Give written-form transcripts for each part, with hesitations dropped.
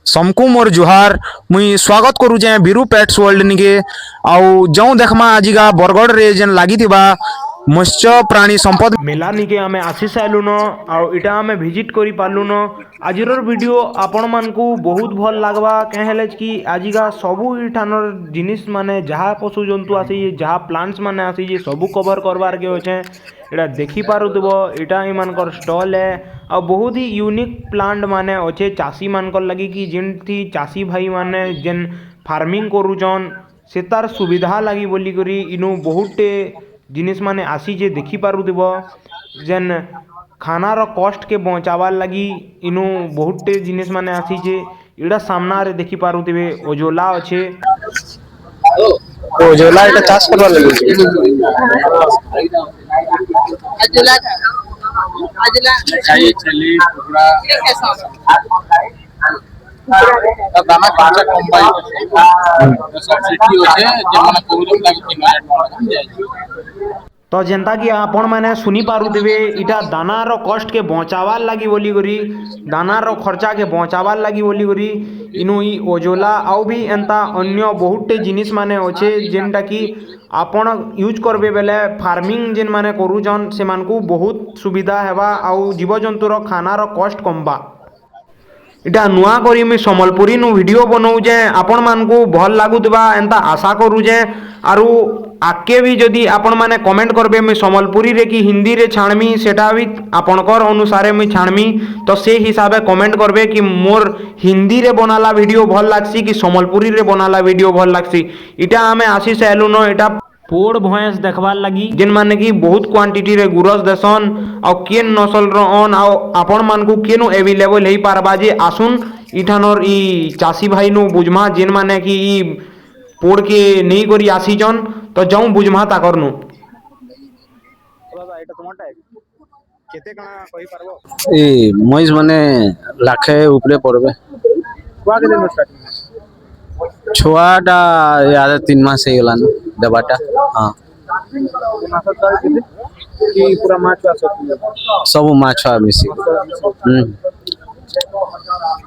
समकु मोर जुहार मुई स्वागत करुचे वीरू पेट्स वर्ल्ड निके आउ जो देखमा आजिका बरगढ़ रे जेन लागी मत्स्य प्राणी संपद मेला निके आमे आसी साइलुन आउ इटा आमे विजिट करि पालुन। आजिर वीडियो आपण मानकू बहुत भल लागबा कहे हेले कि आजिका सबू इठानर जिनिस माने जहाँ पशु जंतु आसी जहाँ प्लांट्स माने आसी सबू कवर करबार के अच्छे एटा देखि पारुथबो। इटा इमानकर स्टॉल है आ बहुत ही यूनिक प्लांट माने अच्छे चाषी मानकर लगी कि जेनथी चाषी भाई माने जेन फार्मिंग करूचन से तार सुविधा लगी बोली करी इनु बहुते जिनिस माने आसी जे देखि पारुथबो। जेन खानार कॉस्ट के बचावार लगी इनु बहुते जिनिस माने आसी जे इड़ा सामना रे देखि पारुथबे ओजोला अच्छे ओजोला এটা চাষ করবার লাগি अजला अजला चाहिए चली पूरा दाना खर्चा कम पाई सब्सिडी होचे जे माने कोरम लागि 3000 जाय। तो जेनता कि आपण मैंने सुनी पारुथबे इटा दानार कॉस्ट के बचावार लगी बोली करी दानार खर्चा के बचावार लगी बोली करी इनु ई ओजोला आउ भी एंता अन्य बहुते जिनिस माने अच्छे जेनटा कि आपण यूज करबे बेले फार्मिंग जेन माने करूचन से मानकू बहुत सुविधा हेबा आउ जीवजंतुर खानार कॉस्ट कमबा। इटा नुआ करी मुई सम्बलपुरी नु वीडियो बनाऊजे आपण मानकू भल लागुथबा एंता आशा करूजे। आरु आके भी जदि आपण माने कमेंट करबे मुई सम्बलपुरी रे कि हिंदी रे छाणमी सेटा भी आपणकर अनुसारे मुई छाणमी तो से हिसाबे कमेंट करबे कि मोर हिंदी रे बनाला वीडियो भल लागसी कि सम्बलपुरी रे बनाला वीडियो भल लागसी। इटा आमे आसी साइलुन इटा पोड़ भैंस देखबार लगी जेन माने कि बहुत क्वांटिटी रे गुरस देसन आ केन नस्ल रो अन आ आपण मानकू केनु अवेलेबल हेई पारबा जे आसुन इठानर ई चाषी भाई नु बुझमा जेन माने कि ई पोड़ के नहीं करी आसीजन तो जाऊं बुझमा ताकर नु बाबा एटा टमाटा है केते कणा कहि पारबो ए मइस माने लाखे ऊपरे पड़बे कुआ के दिन स्टार्टिंग छुआटा यार 3 मास हे गलान दबाटा हां मास दाल केते कि पूरा माछ सब माछ मिसी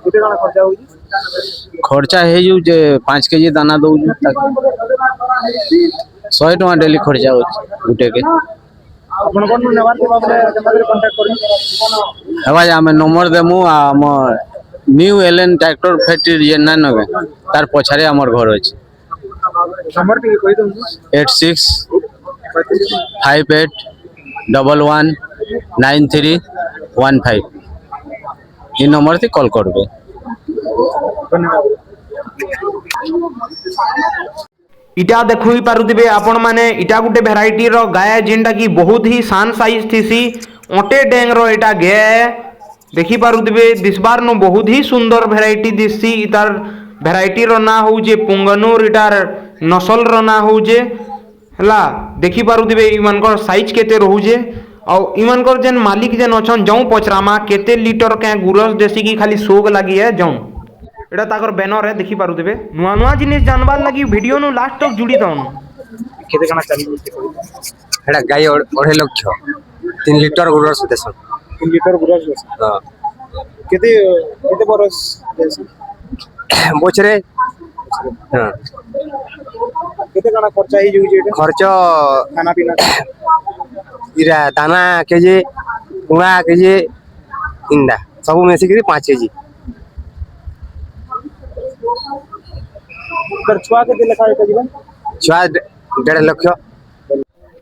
केते कणा खर्चा होई खर्चा हे जो जे 5 केजी दाना दउ 100 टका डेली खर्चा हो गुटे के अपन कोन नेबार के बाबरे केतारे कांटेक्ट करी हवा हमें नंबर देमु आ हम न्यू एलेन ट्रैक्टर फैक्ट्री जे ना नगे तार पछारे हमर घर अछि नंबर के कहि दउ 86 58 11 9315 ई नंबर से कॉल करबे। इटा देखु पारुथबे आपण माने इटा गुटे भेराइटी रो गाय जेनटा कि बहुत ही सान साइज थीसी ओटे डेंग रो इटा गाय देखि पारुथबे दिसबार नो बहुत ही सुंदर भेराइटी दिससी इतार भेराइटी रो ना हो जे पुंगनुर इटार नस्ल रो ना हो जे हला देखि पारुथबे इमानकर साइज केते रहू जे और इमानकर जेन मालिक जेन अछन जाऊ पचरामा केते लीटर के गुरस देसी की खाली सोग लागी है जाऊ एटा ताकर बैनर है देखि पारुथबे नुआ नुआ जिनिस जानबार लागि वीडियो नु लास्ट तक जुड़ी दउन केते कणा चली एटा गाय 2.5 लाख 3 लीटर गुरस देसन 3 लीटर गुरस देसन हां केते केते बरस देसन बोचरे हां केते कणा खर्चा ही जुई जे खर्च खाना पीना इरा दाना केजे गुणा केजे इंडा सब में से 5 केजी कर छुआ के दिले खाए जीवन छुआ 1.5 लाख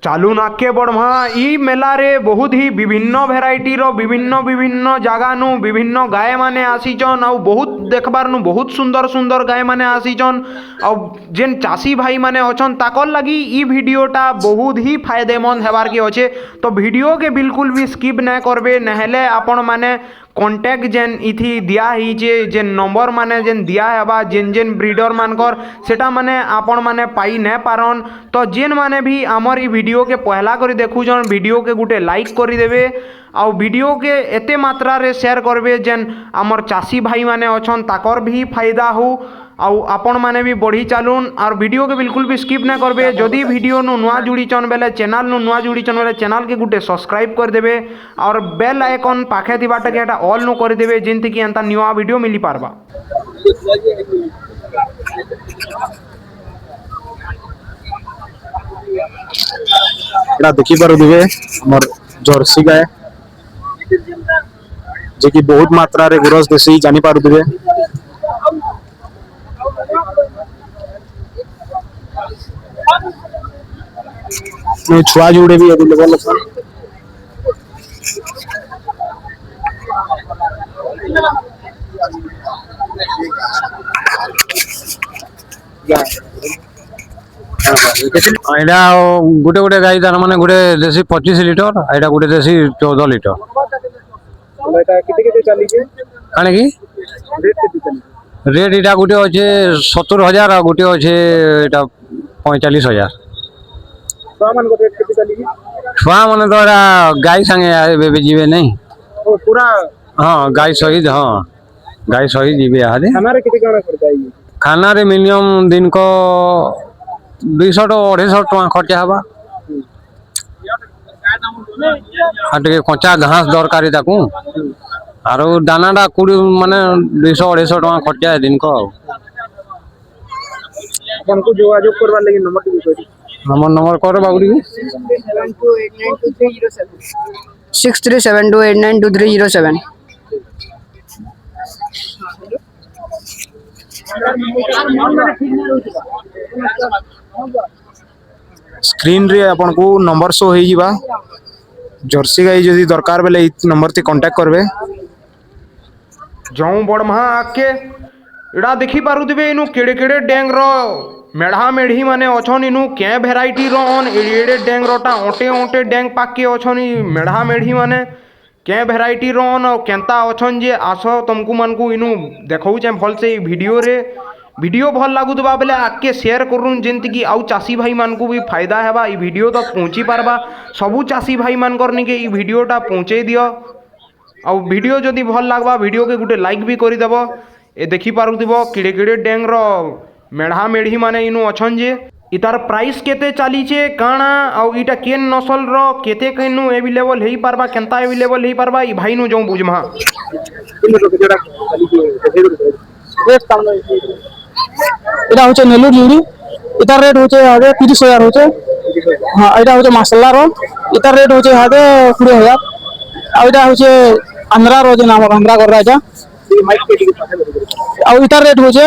चालू नाके बड़मा ई मेला रे बहुत ही विभिन्न भेराइटी रो विभिन्न जगह नु विभिन्न गाय माने आसीचन आ बहुत देखबार नु बहुत सुंदर सुंदर गाय माने आसीचन आ जेन चाषी भाई माने अछन ताकर लगी ई वीडियोटा बहुत ही फायदेमंद हेबार के अच्छे तो वीडियो के बिल्कुल भी स्किप ना करबे नहेले आपण माने कॉन्टैक्ट जेन इथि दिया ही जेन नंबर माने जेन दिया हेबा जेन जेन ब्रीडर मानकर सेटा माने आपण माने पाई न पारन तो जेन माने भी हमर ई वीडियो के पहला करी देखुजन वीडियो के गुटे लाइक करी देबे आउ वीडियो के एते मात्रा रे शेयर करबे जेन हमर चाषी भाई माने अछन ताकर भी फायदा हो आउ आपण माने भी बढ़ी चलून और वीडियो के बिल्कुल भी स्किप ना करबे जदि वीडियो नु नुआ जुड़ी चन बेले चैनल नु नुआ जुड़ी चन बेले चैनल के गुटे सब्सक्राइब कर देबे और बेल आइकन पाखे दिबाटा के एटा ऑल नु कर देबे जेंति कि एंता न्यूआ वीडियो मिली पारबा। एटा देखि पारुदिबे हमर जर्सी गाय जे कि बहुत मात्रा रे गुरस देसी जानि पारुदिबे। छुआ जुड़े भी अवेलेबल अछन। एटा गुटे गुटे गाई तार माने गुटे देसी 25 लिटर एटा गुटे देसी 14 लिटर एटा केते केते चली के काने की रेट केते चली रेट एटा गुटे होचे 70,000 आ गुटे होचे एटा 45,000। छुआ मन को रेट केते चली के छुआ माने तो एटा गाई संगे आबे जीवे नहीं। ओ पूरा हां गाई सहित, हां गाई सहित जीवे आदे। खाना रे केते काना खर्चा आई खाना रे मिनिमम दिन को 200 to 250 टका खर्चा हवा। आटे कच्चा घास दरकारी ताकू आरो दानाटा कुड़ी माने 200-250 टका खर्चा है दिन को। अपन को जोगाजोग करबा लागि नंबर दी करी हमर नंबर कर बाबूरी 6372892307। स्क्रीन रे अपन को नंबर शो होई जिबा। जर्सी गाई जदी दरकार बेले इ नंबर ते कांटेक्ट करबे। जाऊँ बड़मा आके एड़ा देखी पारुदिबे इनु केड़े केड़े डेंग रो मेढ़ा मेढ़ी माने अछन इनु के भेराइटी रो अन एड़े डेंग रोटा ओटे ओटे डेंग पाके अछन मेढ़ा मेढ़ी माने के भेराइटी रो अन केंता अछन जे आसो तुमको मानकू इनु देखौ जे भल से वीडियो रे वीडियो भल लागुदबा बेले आके शेयर करूँ जेंति कि आउ चासी भाई मानकू भी फायदा हेबा। ई वीडियो तो पहुँची पारबा सबू चासी भाई मानकर निके ई वीडियोटा पहुँचे दियो। आउ वीडियो जदि भल लागबा वीडियो के गुटे लाइक भी करि देबो। ए देखि पारुदिबो किड़े किड़े डेंग रो मेढ़ा मेढ़ी माने इनु अछन जे इतार प्राइस केते चालीचे काना आउ इटा केन नसल रो केते केनु अवेलेबल हेई पारबा केंता अवेलेबल हेई पारबा ई भाई नु जों बुझमा। এটা হচ্ছে নেলুর জুড়ি, এটার রেট হচ্ছে হাতে 30,000 হচ্ছে। হ্যাঁ এটা হচ্ছে মাসালার, এটার রেট হচ্ছে হাতে 20,000। আর এটা হচ্ছে আন্ধ্রার যে নাম আন্ধ্রা করা এটা, আর এটার রেট হচ্ছে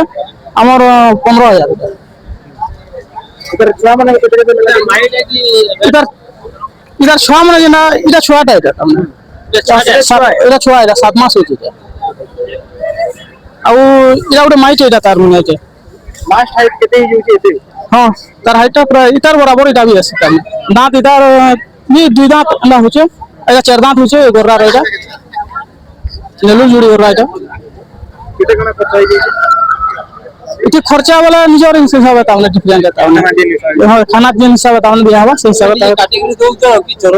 আমার 15,000। এটার এটার ছোয়া মানে যে না এটা ছোয়াটা এটা এটা ছোয়া এটা 7 মাস হয়েছে এটা। ଆଉ ଏଇଟା ଗୋଟେ ମାଇଟ ଏଇଟା ତାର ମାନେ ଅଛି लास्ट हाइट केते ही होचे एते ହଁ ତାର ହାଇଟଟା ପୁରା ଇତାର ବରାବର ଏଇଟା ବି ଅଛି ତାର ଦାঁତ ଇତାର ନି ଦୁଇ ଦାঁତ ଏଟା ହଉଛେ ଏଇଟା ଚାର ଦାঁତ ହଉଛେ ଗୋରାର ଏଇଟା ନେଲୁ ଜୁଡ଼ି ଗୋରା ଏଇଟା केते कना खर्च आई जाई ଏଠି ଖର୍ଚ୍ଚା ବାଲା ନିଜର ହିସାବରେ ତାମାନେ ଡିଫରେଣ୍ଟ ତାମାନେ ହଁ ଖାନା ଦିନ ହିସାବରେ ତାମାନେ ଦିଆ ହବା ସେଇ ହିସାବରେ କାଟିକି ଦଉଛ କି ଚର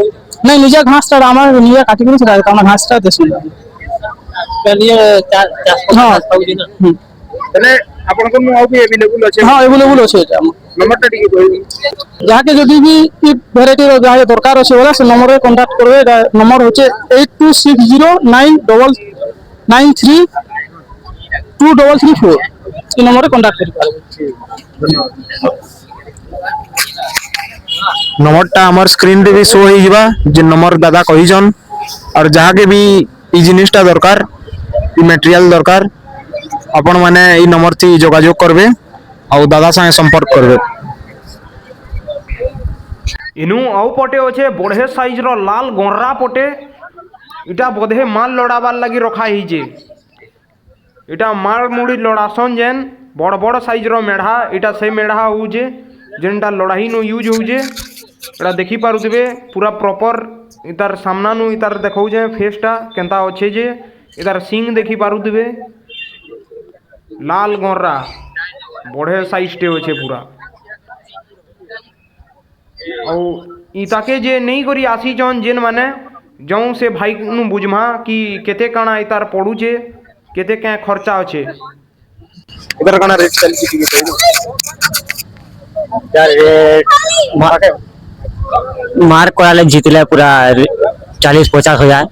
ନାଇଁ ନିଜେ ଘାସଟା ଆମର ନିଜେ କାଟିକି ସେଟା ତାମାନେ ଘାସଟା ଦେସୁ ନିଜେ ହଁ ହେଲେ ଆପଣଙ୍କ नु ଆଉ भी अवेलेबल ଅଛି ହଁ अवेलेबल ଅଛି ଏଟା नंबर टा टिके कहू ଯାହାକେ ଯଦି ବି ଇ ଭେରାଇଟି ର ଯାହା ଦରକାର ଅଛି ବୋଲେ ସେ ନମ୍ବରରେ କଣ୍ଟାକ୍ଟ କରିବେ। ଏଟା ନମ୍ବର ହଉଛି 8260932334 এই নম্বরে কন্টাক্ট করি পারবে। नंबर टा हमर स्क्रीन रे भी शो होई जिबा जे नंबर दादा कहि जन और जहा के भी ई जिनिसटा दरकार ई मटेरियल दरकार अपन माने ई नंबर थी जोगाजोग करबे और दादा संगे संपर्क करबे। इनु आउ पटे अच्छे बढ़े साइज रो लाल गोर्रा पटे इटा बोधे माल लड़ाबार लगी रखा हिजे। इटा माल मुड़ी लड़ासन जेन बड़ बड़ साइज रो मेढ़ा इटा से मेढ़ा होजे जेनटा लड़ाई नु यूज होजे। एटा देखि पारुथिबे पूरा प्रॉपर इतार सामना नु इतार देखौ जे फेसटा केंता अच्छे जे इतार सिंग देखि पारुथिबे लाल गोर्रा बढ़े साइज टे अच्छे पूरा। और इताके जे नहीं करी आसी जन जेन माने जौं से भाई नु बुझमा कि केते काना इतार पड़ुचे केते क्या खर्चा अच्छे इधर कना रेट चल की टिके कहू यार रेट मार कोराले जीतले पूरा 40-50 हजार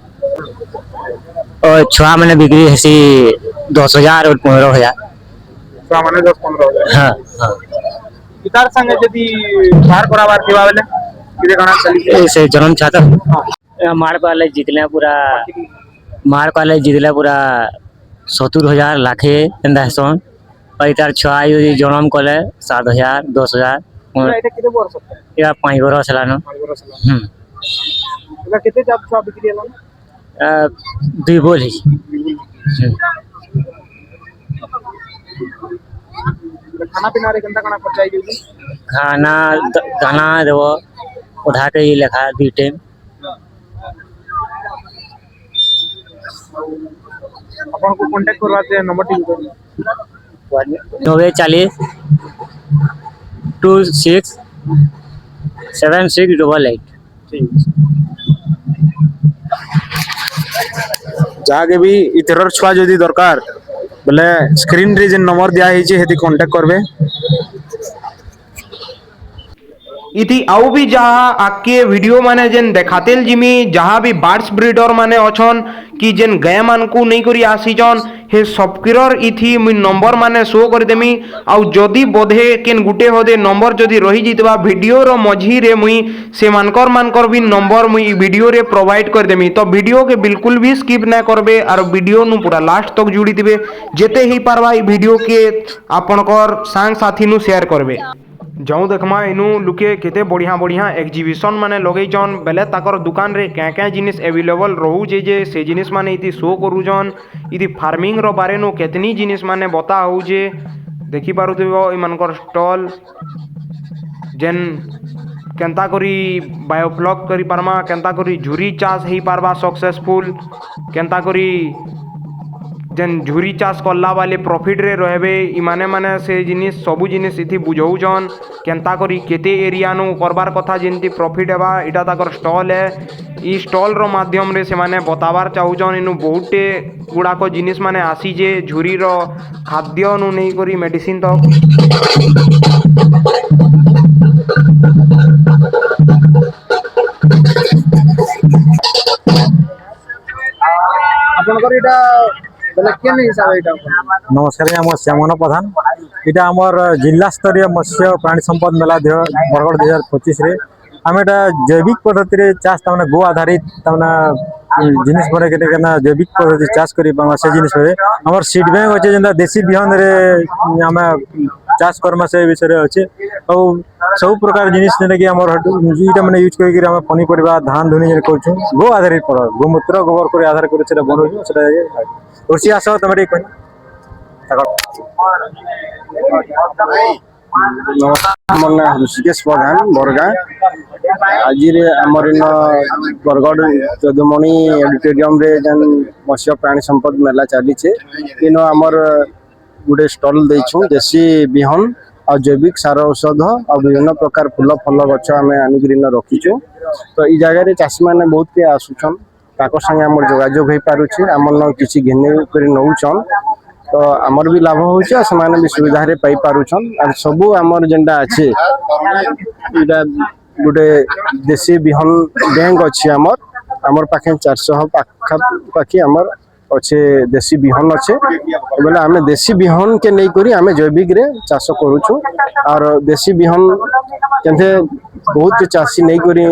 और छुआ मैंने बिक्री हेसी 10,000 और 15,000। ଛୁଆ ମାନେ 10-15 हाँ हाँ इतार संगे यदि बाहर कराबार थिबा बेले किदे काना चली से जन्म छाता मार पाले जितले पूरा मार पाले जितले पूरा 70,000 लाखे एंदा हसन और तार छुआ यदि जन्म कले 7,000 10,000 एटा किदे वर्ष या 5 बरस लानो एटा केते जात छुआ बिक्री हला दुई बोली खाना पीना रे केनता काना खर्चा आई खाना दाना देव उधा के ही लेखा 2 टाइम अपन को कांटेक्ट करवाते नंबर ठीक 9040 26 7688 जहाँके भी इतरर छुआ जदि दरकार बोले स्क्रीन रे जेन नंबर दिया है हेती कांटेक्ट करबे इति आउ भी जहाँ आके वीडियो माने जेन देखातेल जिमी जहाँ भी बार्ड्स ब्रीडर माने अछन कि जेन गाय मान को नहीं करी आसीचन हे सबकिरर इथि मुई नंबर माने शो कर देमी आउ जदि बोधे केन गुटे होदे नंबर जदि रही जितबा वीडियो रो मझी रे मुई से मानकर भी नंबर मुई वीडियो रे प्रोवाइड कर देमी तो वीडियो के बिल्कुल भी स्किप ना करबे और वीडियो नु पूरा लास्ट तक जुड़ी दिबे जेते ही पारबा ई वीडियो के आपनकर सांग साथी नु शेयर करबे जाऊँ देखमा इनू लुके केते बढ़िया बढ़िया एग्जीबिशन माने लगेइछन बेले ताकर दुकान रे क्या क्या जिनिस अवेलेबल रहूजे जे से जिनिस माने इति शो करूछन इति फार्मिंग रो बारे नु केतनी जिनिस माने बता होउजे देखि पारुथिबो इमानकर स्टॉल जेन केंता करी बायोफ्लॉक करी पारमा केंता करी झुरी चाष हेई पारबा सक्सेसफुल केंता करी जेन झुरी चाष करला वाले प्रॉफिट रे रहबे इमाने माने से जिनिस सबु जिनिस इथि बुझौछन केंता करी केते एरिया नु करबार कथा जेंति प्रॉफिट हेबा इटा ताकर स्टॉल है ई स्टॉल रो माध्यम रे से माने बताबार चाहुछन इनु बहुते गुडा को जिनिस माने आसी जे झुरी रो खाद्य नु नहीं करी मेडिसिन तक आपनकर एटा बोले केन हिसाब एटा नमस्कार आम श्यामन प्रधान इटा आमर जिला स्तरीय मत्स्य प्राणी संपद मेला बरगढ़ 2025 रे आम एटा जैविक पद्धति रे चाष तमने गो आधारित तमने जिनिस बने के जैविक पद्धति चाष करी पामा से जिनिस रे हमर सीड बैंक अछि जेंदा देसी बिहन रे आम चाष कर्म से विषय रे अछि औ सब प्रकार जिनिस जेने कि हमर इटा माने यूज करी हम पनी परिबा धान धुनी जे करछु गो आधारित पर गोमूत्र गोबर करे आधार करे सेटा बनौछु सेटा ओसी आसो तमरे कोन मोर ना ऋषिकेश प्रधान बरगा आज आमर इन बरगढ़ चौदमणि ऑडिटोरियम रे जन मत्स्य प्राणी संपद मेला चली इन आमर गोटे स्टॉल देछु देसी बिहन और जैविक सार औषध और विभिन्न प्रकार फूल फल गछ आम आनिक रखीचु तो ई जगह चाषी मैंने बहुत के आसुचन ताको संगे आमर जोगाजोग हो पारुछि आमर किछि घिने कर नौचन तो आमर भी लाभ होउछि से माने भी सुविधा रे पाई पारुछन और सबु आमर जेंडा अछि इटा गोटे देसी बिहन बैंक अछि आमर पाखे 400 पाखा पाखी आमर अच्छे देसी बिहन अच्छे बोले आम देसी बिहन के नहीं करी आम जैविक रे चाष करूछु और देसी बिहन केंथे बहुत चाषी नहीं करी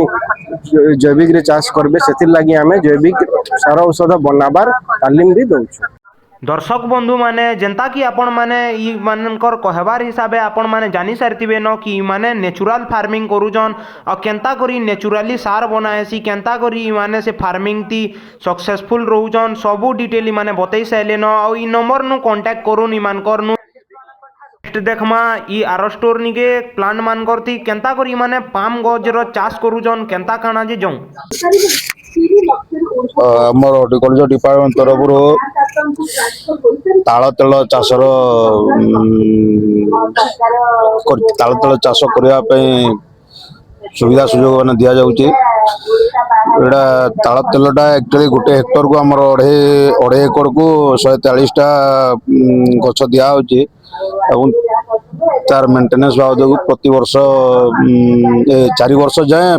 जैविक रे चाष करबे सेतिर लागि आम जैविक सार औषध बनाबार तालीम भी दउछु दर्शक बंधु माने जेंता कि आपण माने ई मानकर कहबार हिसाबे आपण माने जानी सारथिबे न कि ई माने नेचुरल फार्मिंग करूजन और केंता करी नेचुरली सार बनाएसी केंता करी ई माने से फार्मिंग ती सक्सेसफुल रहउजन सबु डिटेल माने बतई साइले न और ई नंबर नु कांटेक्ट करूनी मानकर नु नेक्स्ट देखमा ई आरो स्टोर निके प्लांट मानकर थी केंता करी माने पाम गजर चाष करूजन केंता काना जे जं आमर हॉर्टिकल्चर डिपार्टमेंट तरफ ताल तेल चाषर ताल तेल चाष करने सुविधा सुजोग मैंने दि जाऊँगी एटा ताल तेलटा एक्चुअली गोटे हेक्टर को आमर अढ़े एकड़ को 143टा गछ दिया तार मेंटेनेंस बाबद को प्रति वर्ष 4 वर्ष जाए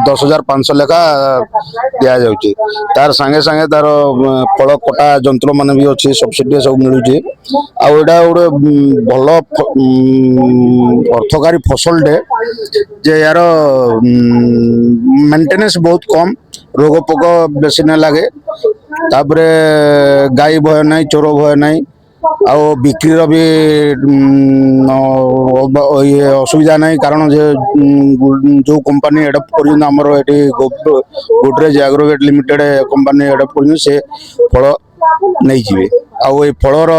10,500 लेखा दिया जाउची। तार संगे संगे तार फल कटा जंत्र मान भी अच्छी सब्सिडी सब मिलूची। आउटा गोटे भल अर्थकारी फसल डे जे यार मेंटेनेंस बहुत कम, रोग पोक बेसी न लगे, तापरे गाई भय नहीं, चोर भय नहीं, आ बिक्रीर भी ये असुविधा नहीं। कारण जे जो कंपनी एडप्ट कर Godrej Agrovet limited company adopt कर से फल नहीं जीवे। आउ फलर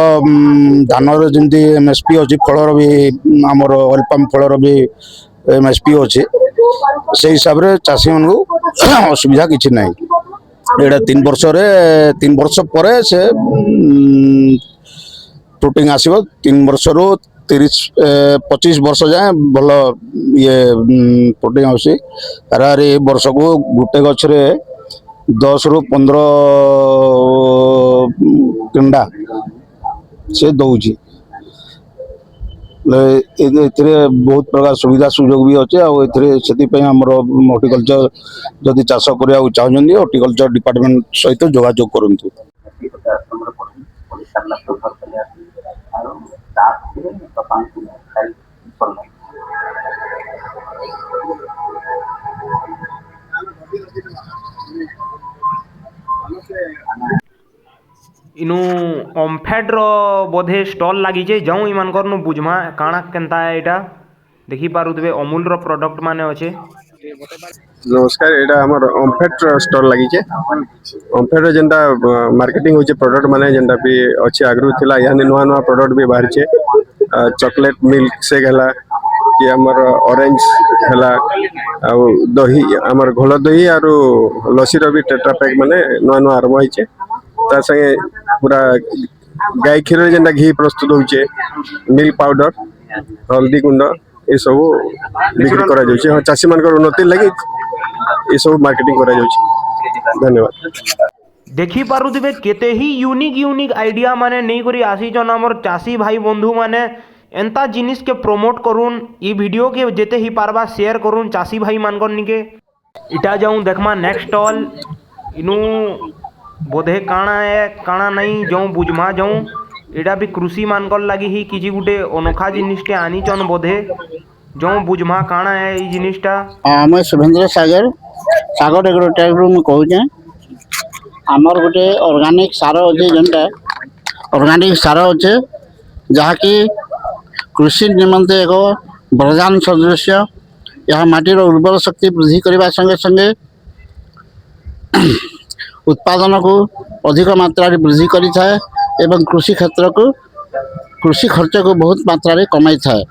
धानर जमी एमएसपी अच्छी, फलर भी आमर ऑयल पाम फलर भी एमएसपी अच्छे, से हिसाब से चाषी मान को असुविधा किसी ना। एटा 3 वर्ष पर से फ्रुटिंग आसो। 3 वर्ष रु 25 वर्ष जाए भल ये फ्रुटिंग आसी। अरे वर्ष को गोटे गछरे 10 रु 15 कंडा से दौची। बहुत प्रकार सुविधा सुजोग भी अच्छे। आमर हॉर्टिकल्चर जदि चाष करने चाहते हॉर्टिकल्चर डिपार्टमेंट सहित जोगाजोग करंतु। इनु ओम्फेड रो बोधे स्टॉल लगी जे जाऊँ इमानकर नु बुझमा काଣା केनता है एटा देखि पारुथबे। अमूल रो प्रोडक्ट माने अच्छे। नमस्कार, एटा हमर ओम्फेड स्टॉल लगी छे। ओम्फेड जेंटा मार्केटिंग होचे प्रोडक्ट माने जेंटा भी अच्छे आगरु थिला, यानी नुआ नुआ प्रोडक्ट भी बाहर छे। चॉकलेट मिल्क शेक हला कि हमर ऑरेंज हला, आ दही हमर घोल दही आरो लस्सी रो भी टेट्रा पैक माने नुआ नुआ आरंभ होइचे। ता संगे पूरा गाय क्षीर जेंटा घी प्रस्तुत होचे, मिल्क पाउडर, हल्दी गुंड ये सब बिक्री करा जाउचे। हाँ, चाषी मान उन्नति लगी ये सब मार्केटिंग करा जाउचे। धन्यवाद। देखि पारुथबे केते ही यूनिक आइडिया माने नहीं करी आसी जन हमर चाषी भाई बंधु माने एंता जिनिस के प्रमोट करूँ। ई वीडियो के जेते ही पारबा शेयर करूँ चाषी भाई मानकर निके। इटा जाऊँ देखमा नेक्स्ट स्टॉल। इनु बोधे काଣା है काଣା नहीं जाऊँ बुझमा जाऊँ। एटा भी कृषि मानकर लगी ही किसी गुटे अनोखा जिनिसटे आनी चन बोधे जाऊँ बुझमा काଣା है ई जिनिसटा। मैं शुभेंद्र सागर एग्रोटेक रु कहूँ। आमर गोटे ऑर्गेनिक सार अच्छे जेनटा ऑर्गेनिक सार अच्छे जहाँकि कृषि निमंते एक वरदान सदृश। यह माटीर उर्वर शक्ति वृद्धि करने संगे संगे उत्पादन को अधिक मात्रा वृद्धि करिଥାଏ एवं कृषि क्षेत्र को कृषि खर्च को बहुत मात्रा कमाई थाए।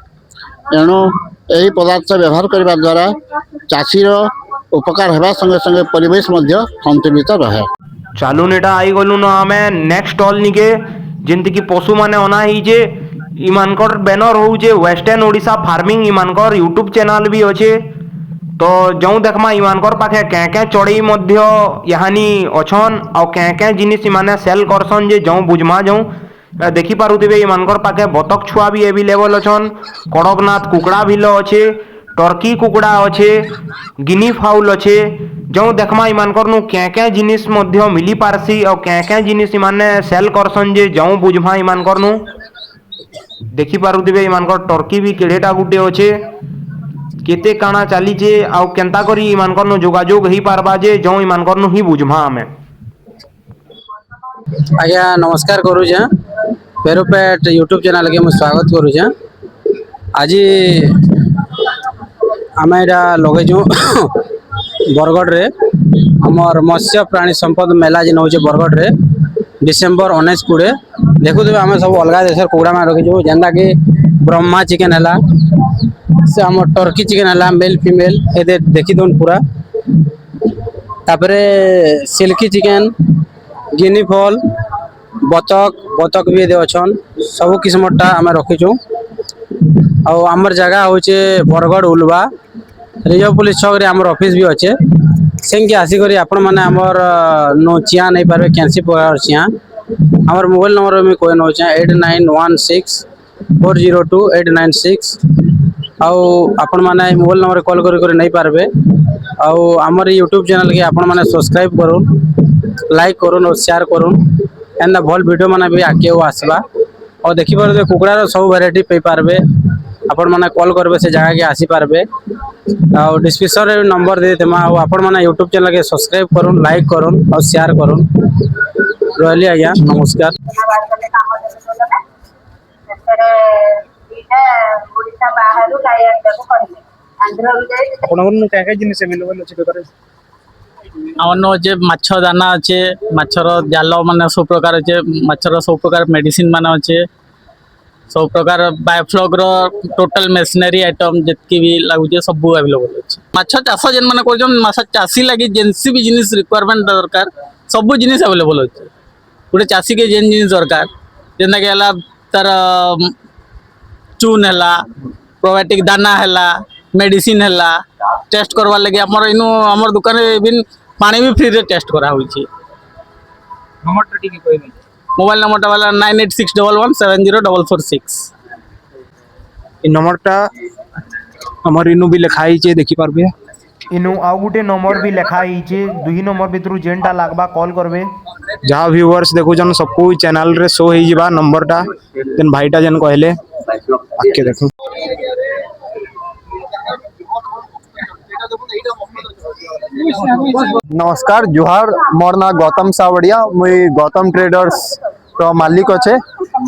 एणु यही पदार्थ व्यवहार करने द्वारा चाषीर उपकार होगा संगे संगे परिवेश मध्य संतुलित रहे। चालू नेटा आई गलु न आमे नेक्स्ट स्टॉल निके जेंति कि पशु माने अना ही जे इमानकर बैनर हो जे वेस्टर्न ओडिशा फार्मिंग इमानकर यूट्यूब चैनल भी अच्छे। तो जाऊँ देखमा इमानकर पाखे क्या चढ़ई मध्य यानी अछन आ क्या जिनिस इमाने सेल करसन जे जाऊँ बुझमा जाऊँ देखि पारुथिबे। इमानकर पाखे बतक छुआ भी एवेलेबल अछन, कड़कनाथ कुकड़ा भी अच्छे, टर्की कुकड़ा अच्छे, गिनी फाउल अच्छे। जाऊँ देखमा इमानकर नु क्या जिनिस मध्य मिली पारसी और क्या जिनिस इमाने सेल करसन जे जाऊँ बुझमा इमानकर नु देखि पारुथिबे। इमानकर टर्की भी केड़ेटा गुटे अच्छे, केते काଣା चलीचे आउ केनता करी इमानकर नु जोगाजोग ही पारबा जे जाऊँ इमानकर नु ही बुझमा आमे। आज्ञा नमस्कार करूँ पेरुपेट यूट्यूब चैनल के मुझे स्वागत करूँ। आज आम यहाँ लगे बरगढ़ रे आमर मत्स्य प्राणी संपद मेला जेन हो बरगढ़ रे डिसेम्बर 19-20 देखुथे आम सब अलग देश कुकड़ा मान रखीचु जेनटा कि ब्रह्मा चिकेन है से आम टर्की चिकेन है मेल फीमेल ये देखी दौन पूरा। तापरे सिल्की चिकेन, गिनी फॉल, बतक भी ये अच्छन सब किस्मटा आम रखीचु। आमर जगह हूँ बरगढ़ उलवा रिजर्व पुलिस छक रे आमर ऑफिस भी अच्छे। सेंके आसिक आपण मैंने आमर नो चिया नहीं पारे कैंसी प्रकार चिया। आमर मोबाइल नंबर में कोई नौ 8916 402896 ଆଉ ଆପଣ ମାନେ ମୋବାଇଲ ନंबर कॉल କରି नहीं पारबे ଆଉ ଆମର यूट्यूब चैनल के आपण माने सब्सक्राइब करूँ लाइक करूँ और शेयर करूँ एंड भल वीडियो माने भी आगे आसवा और देखि पारे कुकड़ार सब वेराइटी पे पारबे आपण माने कॉल करबे से जगह के आसी पारबे और डिस्क्रिप्शन रे नंबर दे देमा और आपण माने यूट्यूब चैनल के सब्सक्राइब करूँ लाइक करूँ और शेयर करूँ रहली आज्ञा नमस्कार। ଆପଣଙ୍କର କାଁ କାଁ ଜିନିଷ ଆଭେଲେବଲ୍ ଅଛି ଦୋକାନରେ? ଆମର ଯେ ମାଛ ଦାନା ଅଛେ ମାଛର ଜାଲ ମାନେ ସବୁ ପ୍ରକାର ଅଛେ ମାଛର ସବୁ ପ୍ରକାର ମେଡିସିନ ମାନେ ଅଛେ ସବୁ ପ୍ରକାର ବାୟୋଫ୍ଲଗର ଟୋଟାଲ ମେସିନାରୀ ଆଇଟମ୍ ଯେତିକି ବି ଲାଗୁଛେ ସବୁ ଆଭେଲେବଲ୍ ଅଛି। ମାଛ ଚାଷ ଯେନ୍ ମାନେ କରୁଛନ୍ ମାଛ ଚାଷୀ ଲାଗି ଯେନ୍ସି ବି ଜିନିଷ ରିକ୍ୱାରମେଣ୍ଟ ଦରକାର ସବୁ ଜିନିଷ ଆଭେଲେବଲ୍ ଅଛି। ଗୋଟେ ଚାଷୀକେ ଯେନ୍ ଜିନିଷ ଦରକାର ଯେନ୍ତାକି ହେଲା ତାର ଚୁନ୍ ହେଲା ପ୍ରୋବାୟୋଟିକ୍ ଦାନା ହେଲା मेडिसिन है टेस्ट करवार लगे आमर दुकान इवन पानी भी फ्री रे टेस्ट करा होइछि। मोबाइल नंबर वाला 9861170446 इ नंबरटा हमर इनु भी लिखा है देखि पारबे इनु आउ गुटे नंबर भी लिखा है दुही नंबर भितरु जेनटा लागबा कॉल करबे। जहाँ व्यूअर्स देखुछन सबको चैनल रे शो हो जिबा नंबरटा देन भाईटा जन कहले आके देखो। नमस्कार जुहार मोर ना गौतम सावड़िया मुई गौतम ट्रेडर्स तो मालिक अच्छे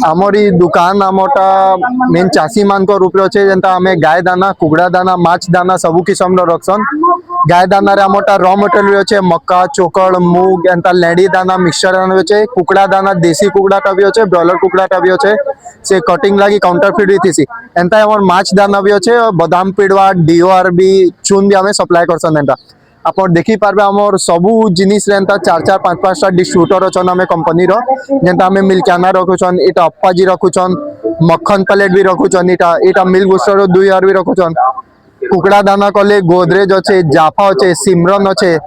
आमरी दुकान आमटा मेन चाषी मान को रूप अच्छे जेंता हमें गाय दाना कुकड़ा दाना माछ दाना सबू किस्म रखसन। गाय दाना रे आमटा रॉ मटेरियल भी अच्छे मक्का चोकड़ मूग एंता लेडी दाना मिक्सचर दाना भी अच्छे कुकड़ा दाना देसी कुकड़ाटा भी अच्छे ब्रॉयलर कुकड़ाटा भी अच्छे से कटिंग लगी काउंटर फीड भी थी एंता हमर माछ दाना भी अच्छे बादाम पिड़वा DORB चून भी हमें सप्लाई करसन एंता आप देखी पार्बे आमर सबू जिनिस एंता 4-4 5-5टा डिस्ट्रीब्यूटर अच्छन आम कंपनी जेंता आम मिल्काना रखुचन इटा अप्पाजी रखुचन मक्खन प्लेट भी रखुचन इटा मिल्क बूस्टर 2 भी रखुचन कुकड़ा दाना कले गोदरेज अच्छे जाफा अच्छे सिमरन अच्छे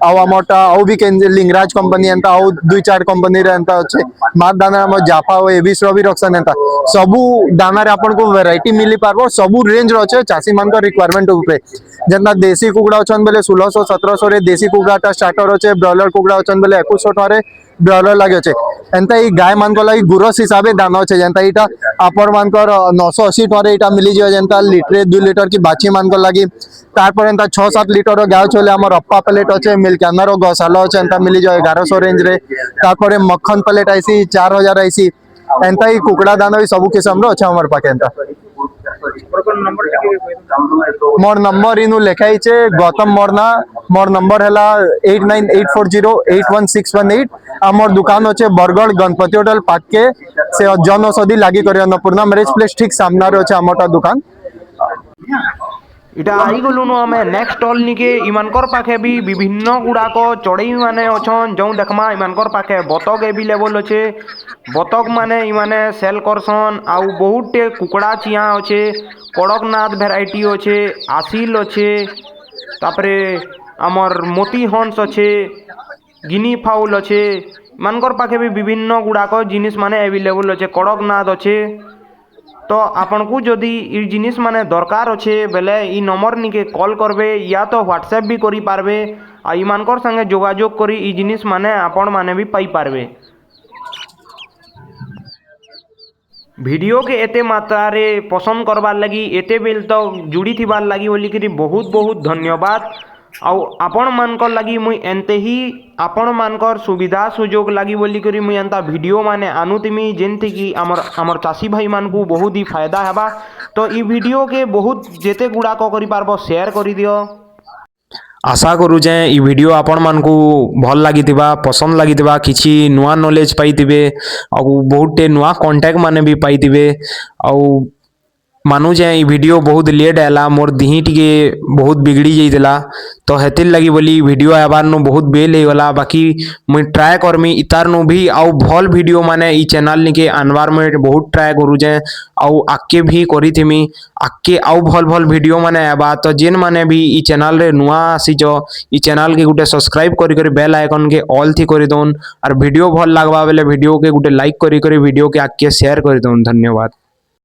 आमटा आउ भी लिंगराज कंपनी एंता आउ 2-4 कंपनी एंता अच्छे मात दाना आम जाफा और एबिस भी रखसन एंता सबू दाना रे आपन को वैरायटी मिली पारबो सबू रेंज रो अच्छे चाषी मान को रिक्वायरमेंट उपरे जेंता देसी कुकड़ा अच्छन बेले 1600-1700 रे देसी कुकड़ाटा स्टार्टर अच्छे ब्रॉयलर कुकड़ा अच्छन बेले 2100 टका ब्रॉयलर लगे अच्छे एंता ई गाय मान को लगी गुरस हिसाब से दाना अच्छे जेंता इटा आपण मान को 980 टका इटा मिली जाय जेंता लीटर 2 लीटर की बाछी मान को लगी तारपर एंता 6-7 लीटर गाय चले हमर अप्पा प्लेट अच्छे मिल्काना रो गसालो अच्छे एंता मिली जाय 1100 रेंज रे तारपर मक्खन प्लेट आईसी 4000 आईसी एंता ई कुकड़ा दाना भी सब किस्म रो अच्छे हमर पाके एंता मोर नंबर इनु लिखाई छे गौतम मोरना मोर नंबर हैला 8984081618 आमर दुकान अच्छे बरगढ़ गणपति होटल पाके से जन औषधि लगी कर अन्नपूर्णा मैरिज प्लेस ठीक सामना रे अच्छे आमटा दुकान इटा आई गलुनु आमे नेक्स्ट स्टॉल निके इमानकर पाखे भी विभिन्न गुड़ाक चढ़ई माने अछन जो देखमा इमानकर पाखे बतक एवेलेबल अच्छे बतक माने इमाने सेल करसन आउ बहुत टे कुकड़ा चिया अच्छे कड़कनाथ भेराइटी अच्छे आसिल अच्छे तापरे आमर मोती हंस अच्छे गिनी फाउल अच्छे इमानकर पाखे भी विभिन्न गुड़ाक जिनिस माने एवेलेबल अच्छे कड़कनाथ अच्छे तो आपन को जदि ई जिनिस माने दरकार अच्छे बेले ई नंबर निके कॉल करबे या तो व्हाट्सएप भी करी पारबे आ इमानकर संगे जोगाजोग करी ई जिनिस माने आपन माने भी पाई पारबे। वीडियो के एते मात्रा रे पसंद करबार लगी एते बेल तो जुड़ी थिबार लगी बोली करी बहुत बहुत धन्यवाद। आउ आपण मानकर लगी मुई एंते ही आपण मानकर सुविधा सुजोग लगी बोली करी मुई एंता वीडियो माने आनुतिमी जेंति कि हमर चाषी भाई मान को बहुत ही फायदा हेबा। तो ई वीडियो के बहुत जेते गुड़ा को करी पारबो शेयर करी दियो। आशा करूचे ई वीडियो आपण मान को भल लागितिबा पसंद लागितिबा किछि नुआ नॉलेज पाइतिबे आ बहुत टे नुआ कांटेक्ट माने भी पाइतिबे आ मानुचे ई वीडियो बहुत लेट आला मोर दिही टिके बहुत बिगड़ी जाइला तो हेतिर लगी बोली वीडियो आबार नु बहुत बेल हो गला बाकी मुई ट्राए करमी इतार नु भी आउ भल वीडियो माने ई चैनल निके आनवार में बहुत ट्राए करूचे आउ आके भी करिथिमी आके आउ भल भल वीडियो माने आबा तो जेन माने भी ई चैनल रे नुआ आसीचो ई चैनल के गुटे सब्सक्राइब करी करी बेल आइकन के ऑल थी करी दोन और वीडियो भल लागबा बेले वीडियो के गुटे लाइक करी करी वीडियो के आके शेयर करी दोन। धन्यवाद।